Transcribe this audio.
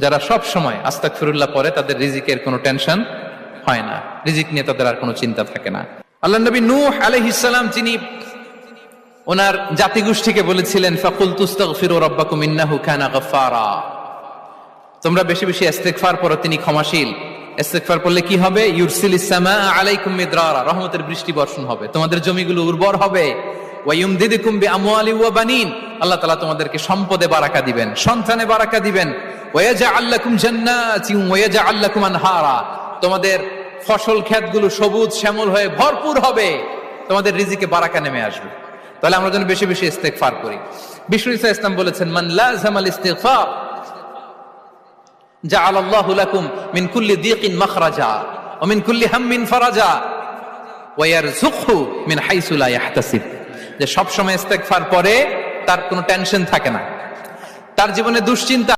যারা সব সময় আস্তাগফিরুল্লাহ পড়ে তাদের রিজিকের কোনো টেনশন হয় না, রিজিক নিয়ে তাদের আর কোনো চিন্তা থাকে না। আল্লাহ নবী নূহ আলাইহিস সালাম তিনি ওনার জাতিগোষ্ঠীকে বলেছিলেন, ফাকুলতু আস্তাগফিরু রাব্বাকুম ইন্নাহু কানা গাফফারা, তোমরা বেশি বেশি ইস্তেগফার পড়ো, তিনি ক্ষমাশীল। ইস্তেগফার পড়লে কি হবে? ইউরসিলিস সামাআ আলাইকুম মিদরারা, রহমতের বৃষ্টি বর্ষণ হবে, তোমাদের জমিগুলো উর্বর হবে। ওয়া ইউমদিদুকুম বিআমওয়ালি ওয়া বানিন, আল্লাহ তাআলা তোমাদেরকে সম্পদে বারাকা দিবেন, সন্তানে বারাকা দিবেন। ওয়া ইয়াজআল লাকুম জান্নাতিন ওয়া ইয়াজআল লাকুম আনহারা, তোমাদের ফসল ক্ষেতগুলো সবুজ শ্যামল হয়ে ভরপুর হবে, তোমাদের রিজিকে বারাকা নেমে আসবে। তাহলে আমরা যেন বেশি বেশি ইস্তেগফার করি। বিষ্ণু ঈসা ইসলাম বলেছেন, মান লাযামাল ইস্তিগফার জাআলাল্লাহু লাকুম মিন কুল্লি দিকিন মাখরাজা ওয়া মিন কুল্লি হাম্মিন ফারাজা ওয়া ইয়ারযুকহু মিন হাইসু লা ইয়াহতাসিব, যে সব সময় ইস্তেগফার পড়ে তার কোনো টেনশন থাকে না, তার জীবনে দুশ্চিন্তা